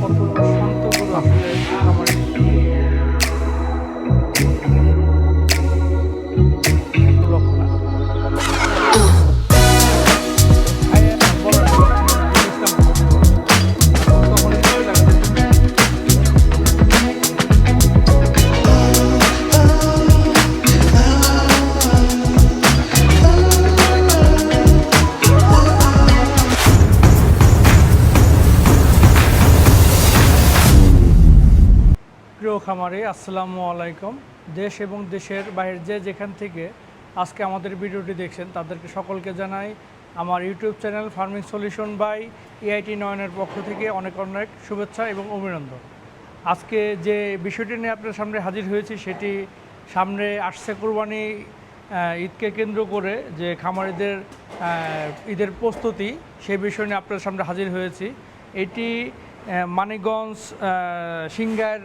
কত শান্ত গরু আসলে খামারে। প্রিয় খামারি, আসসালামু আলাইকুম। দেশ এবং দেশের বাইরে যেখান থেকে আজকে আমাদের ভিডিওটি দেখছেন তাদেরকে সকলকে জানাই আমার YouTube channel farming solution by EIT নয়নের পক্ষ থেকে অনেক অনেক শুভেচ্ছা এবং অভিনন্দন। আজকে যে বিষয়টি নিয়ে আপনার সামনে হাজির হয়েছি সেটি সামনে আসছে কোরবানি ঈদকে কেন্দ্র করে যে খামারিদের ঈদের প্রস্তুতি, সেই বিষয় নিয়ে আপনার সামনে হাজির হয়েছি। এটি মানিকগঞ্জ সিংগাইর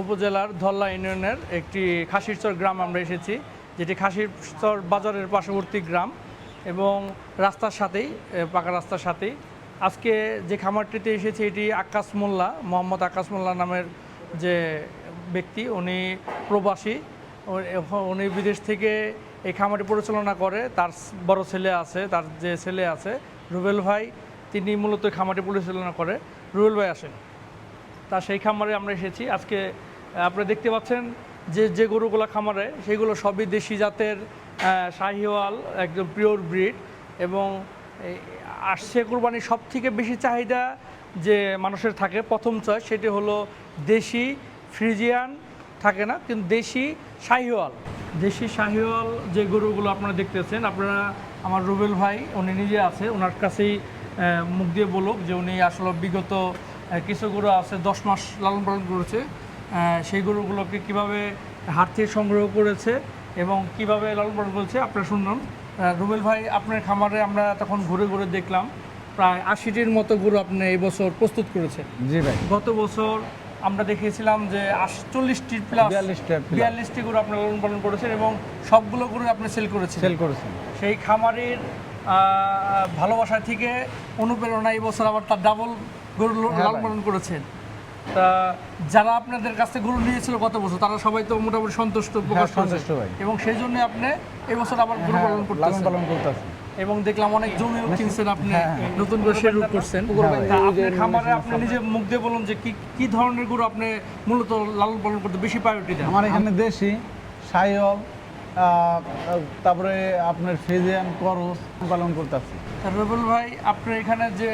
উপজেলার ধল্লা ইউনিয়নের একটি খাসিরচর গ্রাম আমরা এসেছি, যেটি খাসিরচর বাজারের পার্শ্ববর্তী গ্রাম এবং রাস্তার সাথেই, পাকা রাস্তার সাথেই। আজকে যে খামারটিতে এসেছি এটি আক্কাস মোল্লা, মোহাম্মদ আক্কাস মোল্লা নামের যে ব্যক্তি, উনি প্রবাসী। উনি বিদেশ থেকে এই খামারটি পরিচালনা করে। তার বড় ছেলে আছে, তার যে ছেলে আছে রুবেল ভাই, তিনি মূলত খামারটি পরিচালনা করে। রুবেল ভাই আসেন। তা সেই খামারে আমরা এসেছি আজকে। আপনারা দেখতে পাচ্ছেন যে গরুগুলো খামারে, সেগুলো সবই দেশি জাতের শাহিওয়াল, একদম পিওর ব্রিড। এবং আসছে কোরবানির সব থেকে বেশি চাহিদা যে মানুষের থাকে, প্রথম চয়েস সেটি হলো দেশি ফ্রিজিয়ান থাকে না, কিন্তু দেশি শাহিওয়াল। দেশি শাহিওয়াল যে গরুগুলো আপনারা দেখতেছেন, আপনারা আমার রুবেল ভাই উনি নিজে আছে, ওনার কাছেই মুখ দিয়ে বলুক যে উনি আসলে বিগত কিছু গরু আছে 10 মাস লালন পালন করেছে, সেই গরুগুলোকে কীভাবে হাট থেকে সংগ্রহ করেছে এবং কিভাবে লালন পালন করেছে আপনারা শুনুন। রুবেল ভাই, আপনার খামারে আমরা তখন ঘুরে ঘুরে দেখলাম প্রায় 80টির মতো গরু আপনি এই বছর প্রস্তুত করেছেন। জি ভাই। গত বছর আমরা দেখিয়েছিলাম যে 40টি প্লাস 42টি গরু আপনি লালন পালন করেছেন এবং সবগুলো গরু আপনি সেল করেছেন। সেই খামারের ভালোবাসা থেকে অনুপ্রেরণা এই বছর আবার তার ডাবল গরু লালন পালন করেছেন। তা যারা আপনাদের কাছ থেকে গরু নিয়েছিল গত বছর, তারা সবাই তো মোটামুটি সন্তুষ্ট প্রকাশ করেছে এবং সেই জন্য আপনি এই বছর আবার গরু পালন করতেছেন। এবং দেখলাম অনেক জমিও কিনছেন, আপনি নতুন করে শেড করছেন। আপনার খামারে আপনি নিজে মুখ দিয়ে বলুন যে কি ধরনের গরু আপনি মূলত লালন পালন করতে বেশি প্রায়োরিটি দেন? আমার এখানে দেশি শাহিওয়াল, তারপরে আপনার ফ্রিজিয়ান করস পালন করতেছি। রুবেল ভাই, আপনার এখানে যে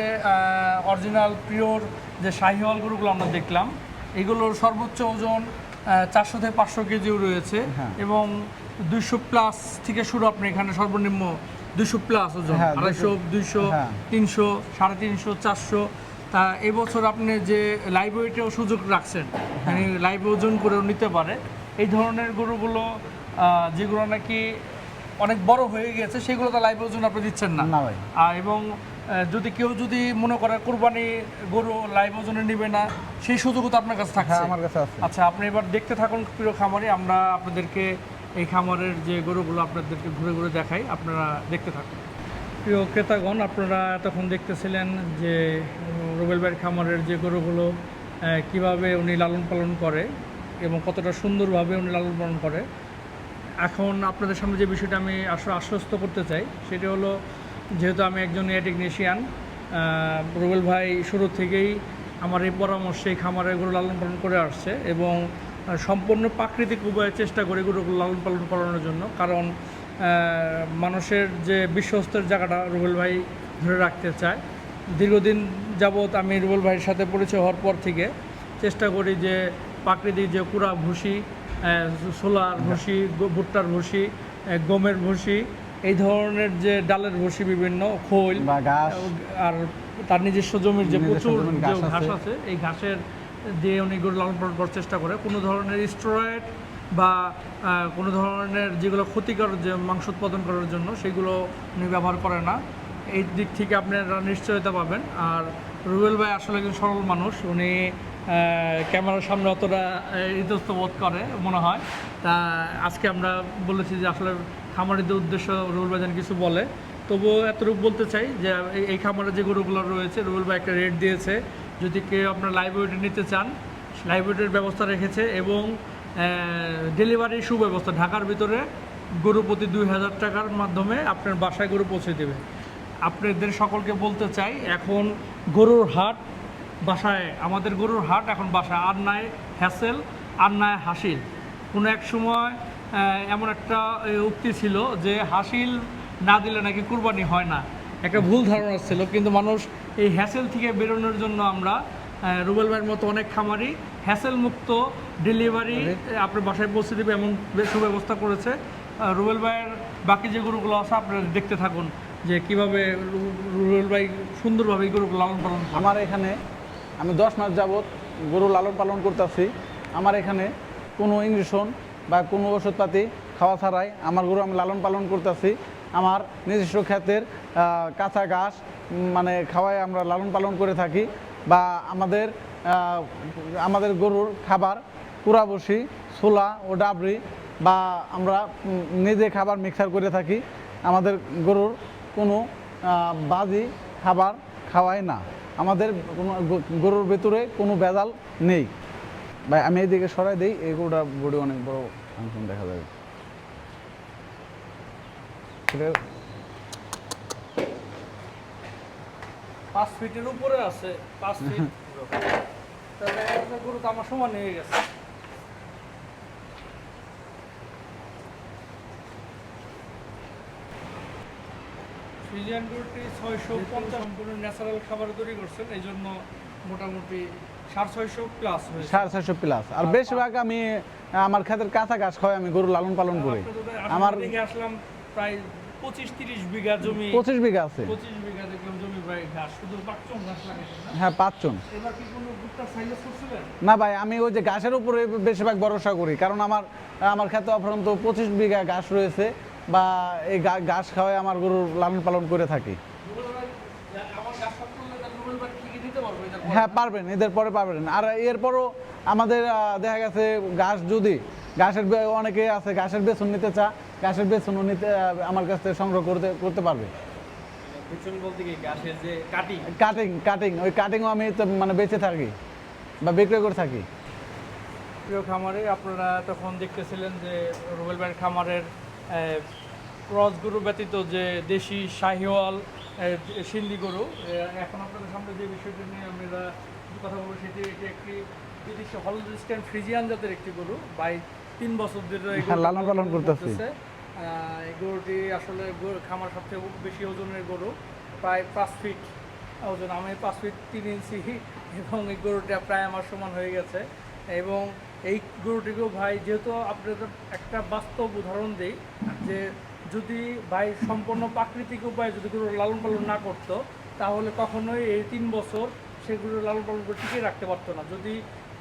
অরিজিনাল পিওর যে শাহিওয়াল গরুগুলো আমরা দেখলাম, এগুলোর সর্বোচ্চ ওজন 400 থেকে 500 কেজিও রয়েছে এবং 200 প্লাস থেকে শুরু। আপনি এখানে সর্বনিম্ন 200 প্লাস ওজন, 250, 200, 300, 350, 400। তা এবছর আপনি যে লাইভ ওয়েটেও সুযোগ রাখছেন, মানে লাইভ ওজন করেও নিতে পারে এই ধরনের গরুগুলো, যেগুলো নাকি অনেক বড় হয়ে গেছে, সেগুলো তো লাইভ ওজন আপনি দিচ্ছেন না ভাই। এবং কেউ যদি মনে করে কোরবানি গরু লাইভ ওজনে নেবে না, সেই সুযোগও তো আপনার কাছে থাকছে। আমার কাছে আছে। আচ্ছা, আপনি এবার দেখতে থাকুন প্রিয় খামারে, আমরা আপনাদেরকে এই খামারের যে গরুগুলো আপনাদেরকে ঘুরে ঘুরে দেখাই, আপনারা দেখতে থাকুন। প্রিয় ক্রেতাগণ, আপনারা তখন দেখতেছিলেন যে রুবেল ভাইয়ের খামারের যে গরুগুলো কিভাবে উনি লালন পালন করে এবং কতটা সুন্দরভাবে উনি লালন পালন করে। এখন আপনাদের সামনে যে বিষয়টা আমি আসলে আশ্বস্ত করতে চাই সেটি হলো, যেহেতু আমি একজন টেকনিশিয়ান, রুবেল ভাই শুরু থেকেই আমার এই পরামর্শে খামারে গরু লালন পালন করে আসছে এবং সম্পূর্ণ প্রাকৃতিক উপায়ে চেষ্টা করি গরুগুলো লালন পালন করানোর জন্য। কারণ মানুষের যে বিশ্বস্তের জায়গাটা রুবেল ভাই ধরে রাখতে চায়। দীর্ঘদিন যাবৎ আমি রুবেল ভাইয়ের সাথে পরিচয় হওয়ার পর থেকে চেষ্টা করি যে প্রাকৃতিক যে কুড়া ভুসি, ছোলার ভুসি, ভুট্টার ভুসি, গমের ভুসি, এই ধরনের যে ডালের ভুসি, বিভিন্ন খোল আর তার নিজস্ব জমির যে প্রচুর যে ঘাস আছে, এই ঘাসের দিয়ে উনি গরু লালন পালন করার চেষ্টা করে। কোনো ধরনের স্টেরয়েড বা কোনো ধরনের যেগুলো ক্ষতিকর যে মাংস উৎপাদন করার জন্য, সেগুলো উনি ব্যবহার করে না। এই দিক থেকে আপনারা নিশ্চয়তা পাবেন। আর রুবেল ভাই আসলে একজন সরল মানুষ, উনি ক্যামেরার সামনে অতটা ইতস্ত বোধ করে মনে হয়। তা আজকে আমরা বলেছি যে আসলে খামারিদের উদ্দেশ্য রুবেল ভাই যেন কিছু বলে, তবুও এতটুকু বলতে চাই যে এই খামারে যে গরুগুলো রয়েছে রুবেল ভাই একটা রেট দিয়েছে, যদি কেউ আপনার লাইভ ওয়েট নিতে চান লাইভ ওয়েটের ব্যবস্থা রেখেছে এবং ডেলিভারির সুব্যবস্থা, ঢাকার ভিতরে গরু প্রতি 2000 টাকার মাধ্যমে আপনার বাসায় গরু পৌঁছে দেবে। আপনাদের সকলকে বলতে চাই এখন গরুর হাট বাসায়, আমাদের গরুর হাট এখন বাসায়, আর নাই হ্যাসেল, আর নাই হাসিল। কোনো এক সময় এমন একটা উক্তি ছিল যে হাসিল না দিলে নাকি কুরবানি হয় না, একটা ভুল ধারণা ছিল, কিন্তু মানুষ এই হ্যাসেল থেকে বেরোনোর জন্য আমরা রুবেল ভাইয়ের মতো অনেক খামারি হ্যাসেল মুক্ত ডেলিভারি আপনার বাসায় পৌঁছে দেবে এমন সুব্যবস্থা করেছে। রুবেল ভাইয়ের বাকি যে গরুগুলো আছে আপনারা দেখতে থাকুন যে কীভাবে রুবেল ভাই সুন্দরভাবে এই গরুগুলো লালন পালন করে। আমার এখানে আমি 10 মাস যাবত গরু লালন পালন করতেছি। আমার এখানে কোনো ইঞ্জেকশন বা কোনো ওষুধপাতি খাওয়া ছাড়াই আমার গরু আমি লালন পালন করতেছি। আমার নিজস্ব ক্ষেতের কাঁচা ঘাস মানে খাওয়াই আমরা লালন পালন করে থাকি। বা আমাদের গরুর খাবার কুড়া বসি, ছোলা ও ডাবরি বা আমরা নিজে খাবার মিক্সার করে থাকি। আমাদের গরুর কোনো বাজি খাবার খাওয়াই না। আমাদের গরুর ভেতরে কোনো ভেজাল নেই। ভাই আমি এইদিকে সরাই দিই, এই গরুটা বডি অনেক বড় ফাংশন দেখা যাবে। 5 ফিটের উপরে আছে, 5 ফিট তাহলে গরু তো আমার সমান হয়ে গেছে। ফ্রিজিয়ান গরুটি 650 সম্পূর্ণ ন্যাচারাল খাবার তৈরি করছেন, এই জন্য মোটামুটি 650 প্লাস হয়েছে। 650 প্লাস। আর বেশিরভাগ আমি আমার ক্ষেতের কাঁচা ঘাস খাওয়াই আমি গরু লালন পালন করি। আমার দেখে আসলাম প্রায় 25-30 বিঘা জমি, 25 বিঘা আছে। 25 বিঘা দেখলাম জমি প্রায় ঘাস, শুধু পাঁচজন ঘাস লাগাইছেন না? হ্যাঁ 5 জন। এবার কি কোনো ভুট্টা সাইলেজ করছিলেন? না ভাই, আমি ওই যে ঘাসের উপরে বেশিরভাগ ভরসা করি, কারণ আমার ক্ষেতে অপরন্ত 25 বিঘা ঘাস রয়েছে বা এই ঘাস খাওয়াই আমার গরুর লালন পালন করে থাকি। হ্যাঁ পারবেন, এদের পরে পারবেন। আর এরপরও আমাদের দেখা গেছে ঘাসের অনেকে আছে ঘাসের বেসন নিতে ঘাসের বেসনও নিতে আমার কাছ থেকে সংগ্রহ করতে পারবে। কাটিং ওই কাটিংও আমি মানে বেঁচে থাকি বা বিক্রয় করে থাকি। প্রিয় খামারে আপনারা তখন দেখতেছিলেন যে রুবেল ভাইয়ের খামারের ক্রস গরু ব্যতীত যে দেশি শাহিওয়াল সিন্ধি গরু, এখন আপনাদের সামনে যে বিষয়টি নিয়ে আমরা কথা বলবো সেটি এটি একটি বিদেশি হলস্টাইন ফ্রিজিয়ান জাতের একটি গরু, 3 বছর ধরে লালন পালন করতেছে। এই গরুটি আসলে খামার সবচেয়ে বেশি ওজনের গরু, প্রায় 5 ফিট ওজন, আমি 5 ফিট 3 ইঞ্চি, এবং এই গরুটা প্রায় আমার সমান হয়ে গেছে। এবং এই গরুটিকেও ভাই, যেহেতু আপনাদের একটা বাস্তব উদাহরণ দিই যে যদি ভাই সম্পূর্ণ প্রাকৃতিক উপায়ে যদি গরু লালন পালন না করতো তাহলে কখনোই এই 3 বছর সেগুলো লালন পালন করে টিকিয়ে রাখতে পারতো না। যদি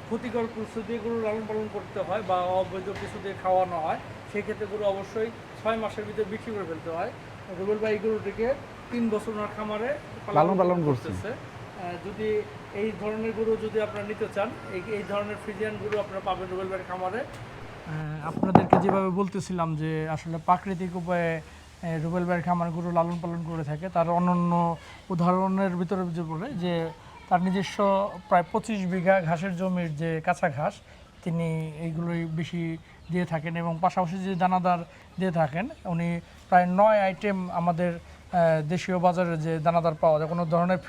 ক্ষতিকর কিছু দিয়ে গরু লালন পালন করতে হয় বা অবৈধ কিছু দিয়ে খাওয়ানো হয়, সেক্ষেত্রে গরু অবশ্যই 6 মাসের ভিতরে বিক্রি করে ফেলতে হয়। রুবেল ভাই এই গরুটিকে 3 বছর ওনার খামারে লালন পালন করতেছে। যদি এই ধরনের গরু যদি আপনারা নিতে চান, এই ধরনের ফ্রিজিয়ান গরু আপনারা পাবেন রুবেল ভাইয়ের খামারে। আপনাদেরকে যেভাবে বলতেছিলাম যে আসলে প্রাকৃতিক উপায়ে রুবেল ভাইয়ের খামার গরু লালন পালন করে থাকে, তার অনন্য উদাহরণের ভিতরে যে বলে যে তার নিজস্ব প্রায় 25 বিঘা ঘাসের জমির যে কাঁচা ঘাস তিনি এইগুলোই বেশি দিয়ে থাকেন, এবং পাশাপাশি যে দানাদার দিয়ে থাকেন। উনি প্রায় 9 আইটেম আমাদের দেশীয় বাজারে যে দানাদার পাওয়া যায়, কোনো ধরনের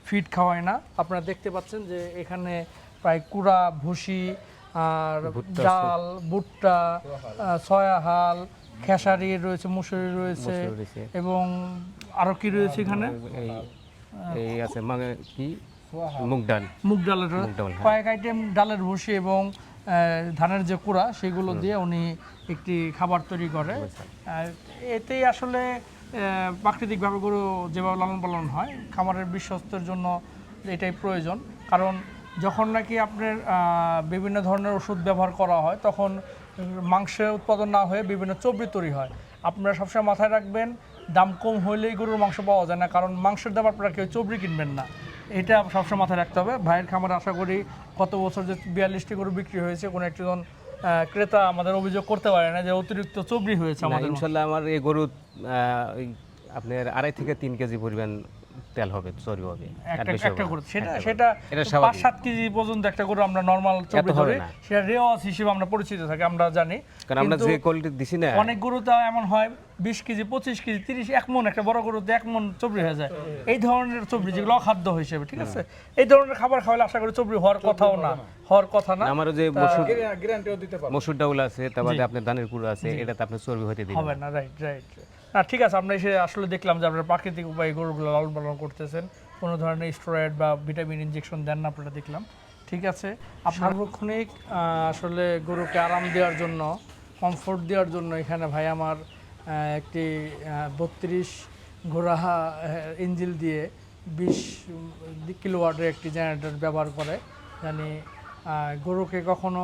ফিড খাওয়ায় না। আপনারা দেখতে পাচ্ছেন যে এখানে প্রায় কুড়া, ভুসি, আর ডাল, ভুট্টা, সয়া হাল, খেসারি রয়েছে, মুসুরি রয়েছে, এবং আরো কি রয়েছে এখানে এই আছে মানে কি মুগ ডালের কয়েক আইটেম ডালের ভুসি এবং ধানের যে কুড়া সেগুলো দিয়ে উনি একটি খাবার তৈরি করে। এতেই আসলে প্রাকৃতিকভাবে গরু যেভাবে লালন পালন হয় খামারের বিশ্বস্তের জন্য এটাই প্রয়োজন। কারণ যখন নাকি আপনার বিভিন্ন ধরনের ওষুধ ব্যবহার করা হয় তখন মাংসের উৎপাদন না হয়ে বিভিন্ন চর্বি তৈরি হয়। আপনারা সবসময় মাথায় রাখবেন, দাম কম হইলেই গরুর মাংস পাওয়া যায় না, কারণ মাংসের দাম আপনারা কেউ চর্বি কিনবেন না, এটা সবসময় মাথায় রাখতে হবে। ভাইয়ের খামারে আশা করি গত বছর যে 42টি গরু বিক্রি হয়েছে, কোনো একজন ক্রেতা আমাদের অভিযোগ করতে পারে না যে অতিরিক্ত চবরি হয়েছে না, আমাদের। ইনশাল্লাহ আমার এই গরু ওই আপনার 2.5 থেকে 3 কেজি পরিমাণ তেল হবে, চর্বি হবে, আর বেশি হবে একটা না। গরু সেটা একটা সেটা গরু। এটা স্বাভাবিক। 5-7 কেজি পর্যন্ত একটা গরু আমরা নরমাল চবরি এত হবে ধরে, না। সেটা রেওয়াজ হিসেবে আমরা পরিচিত থাকি, আমরা জানি। কারণ আমরা কিন্তু যে কোয়ালিটি দিছি না, অনেক গরুতে এমন হয় 20 কেজি 25 কেজি 30 1 মণ, একটা বড় গরুতে 1 মণ চবরি হয়ে যায়। এই ধরনের চবরি যেগুলো অখাদ্য হিসেবে, ঠিক আছে, এই ধরনের খাবার খাওয়ালে আশা করি চবরি হওয়ার কথাও না, হওয়ার কথা না। আমারও যে গ্যারান্টিও দিতে পারবো। মসুর ডাউল আছে, তারপরে আপনার ধানের কুড়ো আছে, এটাতে আপনার চর্বি হতে দিবেন হবে না। না, রাইট রাইট। না ঠিক আছে, আমরা এসে আসলে দেখলাম যে আপনারা প্রাকৃতিক উপায়ে গরুগুলো লালন পালন করতেছেন, কোনো ধরনের স্টেরয়েড বা ভিটামিন ইনজেকশন দেন না আপনারা, দেখলাম। ঠিক আছে, সার্বক্ষণিক আসলে গরুকে আরাম দেওয়ার জন্য, কমফোর্ট দেওয়ার জন্য এখানে ভাই আমার একটি 32 ঘোড়া ইঞ্জিল দিয়ে 20 কিলোওয়াটের একটি জেনারেটর ব্যবহার করে, জানি গরুকে কখনো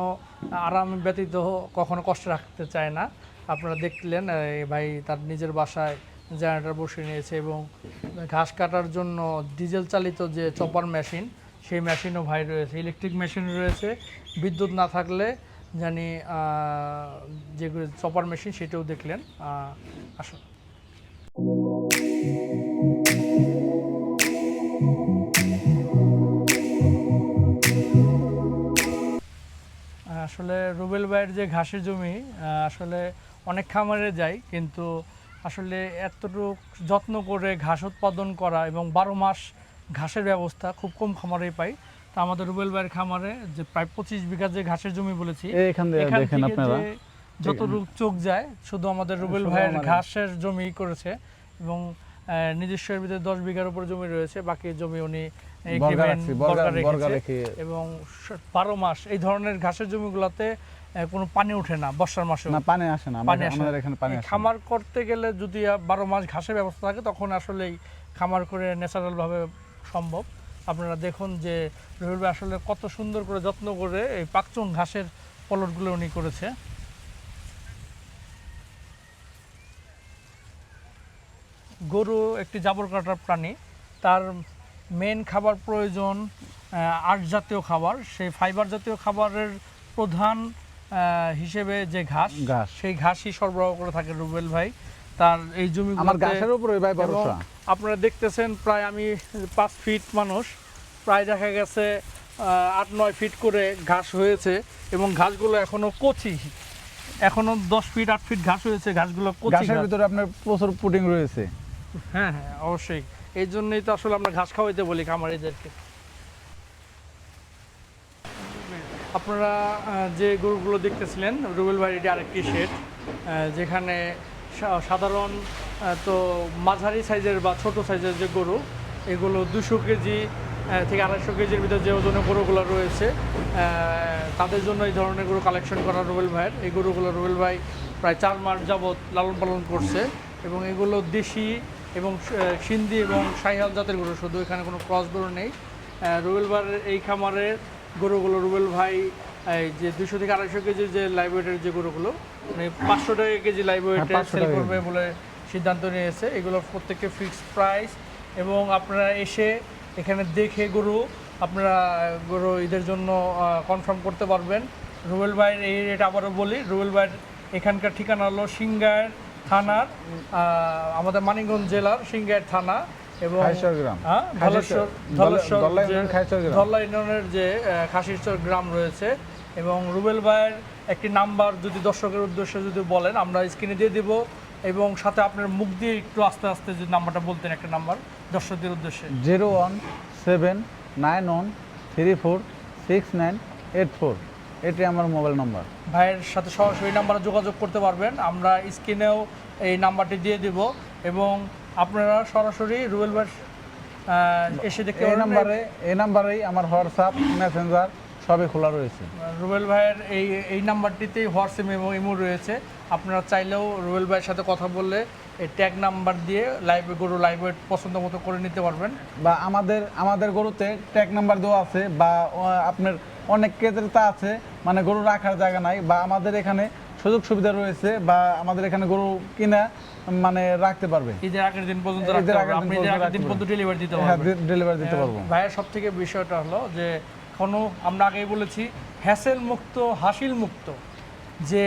আরাম ব্যতীত কখনো কষ্ট রাখতে চায় না। আপনারা দেখলেন ভাই তার নিজের বাসায় জেনারেটর বসিয়ে নিয়েছে, এবং ঘাস কাটার জন্য ডিজেল চালিত যে চপার মেশিন, সেই মেশিনও ভাই রয়েছে, ইলেকট্রিক মেশিন রয়েছে। বিদ্যুৎ না থাকলে জানি যে চপার মেশিন, সেটাও দেখলেন। আসুন। আসলে রুবেল ভাইয়ের যে ঘাসের জমি, আসলে অনেক খামারে যায়, কিন্তু আসলে এতটুকু যত্ন করে ঘাস উৎপাদন করা এবং 12 মাস ঘাসের ব্যবস্থা খুব কম খামারেই পাই। তা আমাদের রুবেল ভাইয়ের খামারে যে প্রায় 25 বিঘা যে ঘাসের জমি বলেছি, এখান থেকে দেখেন আপনারা যতটুকু চোখ যায় শুধু আমাদের রুবেল ভাইয়ের ঘাসের জমি করেছে, এবং নিজস্বের ভিতরে 10 বিঘার উপর জমি রয়েছে, বাকি জমি উনি বর্গা রেখেছে। এবং 12 মাস এই ধরনের ঘাসের জমিগুলোতে কোনো পানি ওঠে না, বর্ষার মাসে না, পানি আসে না, আমাদের এখানে পানি আসে না। খামার করতে গেলে যদি 12 মাস ঘাসের ব্যবস্থা থাকে, তখন আসলেই খামার করে ন্যাচারাল ভাবে সম্ভব। আপনারা দেখুন যে রুবেল ভাই আসলে কত সুন্দর করে যত্ন করে এই পাকচুন ঘাসের পলটগুলো উনি করেছে। গরু একটি জাবর কাটার প্রাণী, তার মেন খাবার প্রয়োজন আঁশ জাতীয় খাবার। সেই ফাইবার জাতীয় খাবারের প্রধান হিসেবে যে ঘাস, সেই ঘাসই সরবরাহ করে থাকে রুবেল ভাই তার এই জমিগুলোতে। আমার ঘাসের উপরে ভাই ভরসা। আপনারা দেখতেছেন প্রায় আমি 5 ফিট মানুষ, প্রায় দেখা গেছে 8-9 ফিট করে ঘাস হয়েছে, এবং ঘাসগুলো এখনো কচি, এখনো 10 ফিট 8 ফিট ঘাস হয়েছে, ঘাসগুলো কচি। ঘাসের ভিতরে আপনার প্রচুর পুডিং রয়েছে। হ্যাঁ হ্যাঁ, অবশ্যই। এই জন্যই তো আসলে আমরা ঘাস খাওয়াইতে বলি খামারিদেরকে। আপনারা যে গরুগুলো দেখতেছিলেন, রুবেল ভাইয়ের এটি আরেকটি শেড, যেখানে সাধারণ তো মাঝারি সাইজের বা ছোট সাইজের যে গরু, এগুলো 200 কেজি থেকে 250 কেজির ভিতরে যে ওজনের গরুগুলো রয়েছে, তাদের জন্য এই ধরনের গরু কালেকশন করা রুবেল ভাইয়ের। এই গরুগুলো রুবেল ভাই প্রায় 4 মাস যাবৎ লালন পালন করছে, এবং এগুলো দেশি এবং সিন্ধি এবং শাহিওয়াল জাতের গরু, শুধু এখানে কোনো ক্রস গরু নেই। রুবেল ভাইয়ের এই খামারের গরুগুলো রুবেল ভাই এই যে 200 থেকে 250 কেজির যে লাইভ ওয়েটের যে গরুগুলো, মানে 500 টাকা কেজি লাইভ ওয়েটে সেল করবে বলে সিদ্ধান্ত নিয়েছে। এগুলো প্রত্যেককে ফিক্সড প্রাইস, এবং আপনারা এসে এখানে দেখে গরু আপনারা গরু ঈদের জন্য কনফার্ম করতে পারবেন। রুবেল ভাইয়ের এই রেট আবারও বলি, রুবেল ভাইয়ের এখানকার ঠিকানা হলো সিংগাইর থানার, আমাদের মানিকগঞ্জ জেলার সিংগাইর থানা, এবং ধল্লা ইউনিয়নের যে খাসিরচর গ্রাম রয়েছে। এবং রুবেল ভাইয়ের একটি নাম্বার যদি দর্শকের উদ্দেশ্যে যদি বলেন, আমরা স্ক্রিনে দিয়ে দিব, এবং সাথে আপনার মুখ দিয়ে একটু আস্তে আস্তে যদি নাম্বারটা বলতেন, একটা নাম্বার দর্শকদের উদ্দেশ্যে। 01794646984, এটি আমার মোবাইল নাম্বার। ভাইয়ের সাথে সরাসরি নাম্বারে যোগাযোগ করতে পারবেন, আমরা স্ক্রিনেও এই নাম্বারটি দিয়ে দিব, এবং আপনারা সরাসরি রুবেল ভাই এসে দেখতে পারবেন। এই নাম্বারেই আমার হোয়াটসঅ্যাপ, মেসেঞ্জার সবই খোলা রয়েছে। রুবেল ভাইয়ের এই নাম্বারটিতেই হোয়াটসঅ্যাপ এবং ইমো রয়েছে। আপনারা চাইলেও রুবেল ভাইয়ের সাথে কথা বললে এই ট্যাগ নাম্বার দিয়ে গরু লাইভ ওয়েট পছন্দ মতো করে নিতে পারবেন। বা আমাদের গরুতে ট্যাগ নাম্বার দেওয়া আছে, বা আপনার অনেক ক্রেতা আছে মানে গরু রাখার জায়গা নাই, বা আমাদের এখানে সুযোগ সুবিধা রয়েছে, বা আমাদের এখানে গরু কিনা মানে রাখতে পারবে। ঈদের আগের দিন পর্যন্ত ডেলিভারি দিতে পারবেন। ডেলিভারি দিতে পারবো। ভাইয়ের সবথেকে বিষয়টা হলো যে কোনো আমরা আগেই বলেছি হ্যাসেল মুক্ত, হাসিল মুক্ত, যে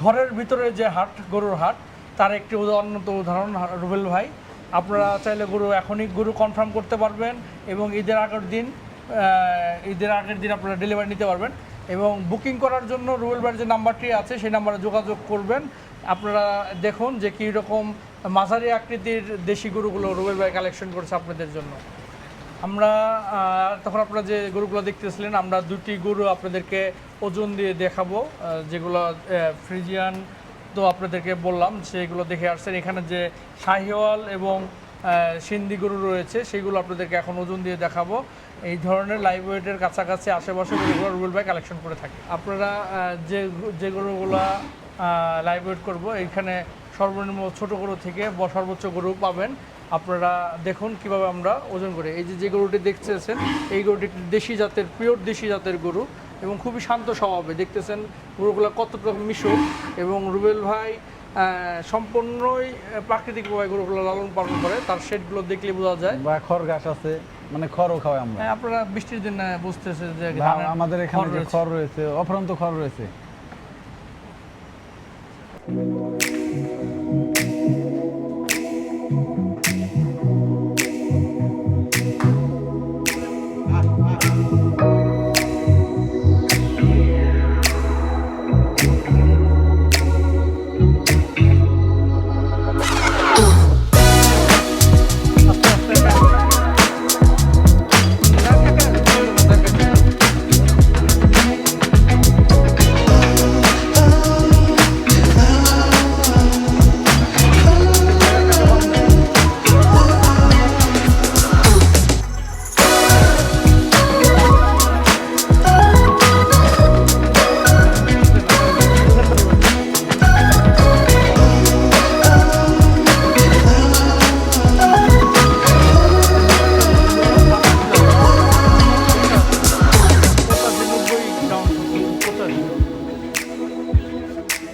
ঘরের ভিতরে যে হাট, গরুর হাট, তার একটি অন্যতম উদাহরণ রুবেল ভাই। আপনারা চাইলে এখনই গরু কনফার্ম করতে পারবেন এবং ঈদের আগের দিন আপনারা ডেলিভারি নিতে পারবেন। এবং বুকিং করার জন্য রুবেল ভাইয়ের যে নাম্বারটি আছে সেই নাম্বারে যোগাযোগ করবেন। আপনারা দেখুন যে কী রকম মাঝারি আকৃতির দেশি গরুগুলো রুবেল ভাই কালেকশন করছে আপনাদের জন্য। আমরা তখন আপনারা যে গরুগুলো দেখতেছিলেন, আমরা দুটি গরু আপনাদেরকে ওজন দিয়ে দেখাবো, যেগুলো ফ্রিজিয়ান তো আপনাদেরকে বললাম সেগুলো দেখে আসছেন। এখানে যে শাহিওয়াল এবং সিন্ধি গরু রয়েছে সেগুলো আপনাদেরকে এখন ওজন দিয়ে দেখাবো। এই ধরনের লাইভ ওয়েটের কাছাকাছি আশেপাশে গরুগুলো রুবেল ভাই কালেকশন করে থাকে। আপনারা যে গরুগুলো লাইভ ওয়েট করবো, এইখানে সর্বনিম্ন ছোট গরু থেকে সর্বোচ্চ গরু পাবেন। আপনারা দেখুন কিভাবে আমরা ওজন করি। এই যে গরুটি দেখতেছেন, এই গরুটি দেশি জাতের, পিওর দেশি জাতের গরু এবং খুবই শান্ত স্বভাবে। দেখতেছেন গরুগুলো কতটা মিশুক, এবং রুবেল ভাই সম্পূর্ণই প্রাকৃতিকভাবে গরুগুলো লালন পালন করে। তার শেডগুলো দেখলে বোঝা যায়। বা খড় ঘাস আছে, মানে খড়ও খাওয়াই আমরা। আপনারা বৃষ্টির দিন বুঝতেছে যে আমাদের এখানে যে খড় রয়েছে, অফুরন্ত খড় রয়েছে।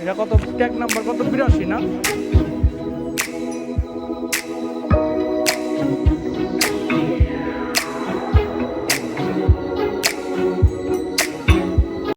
এটা কত ট্যাগ নাম্বার কত, 82 না?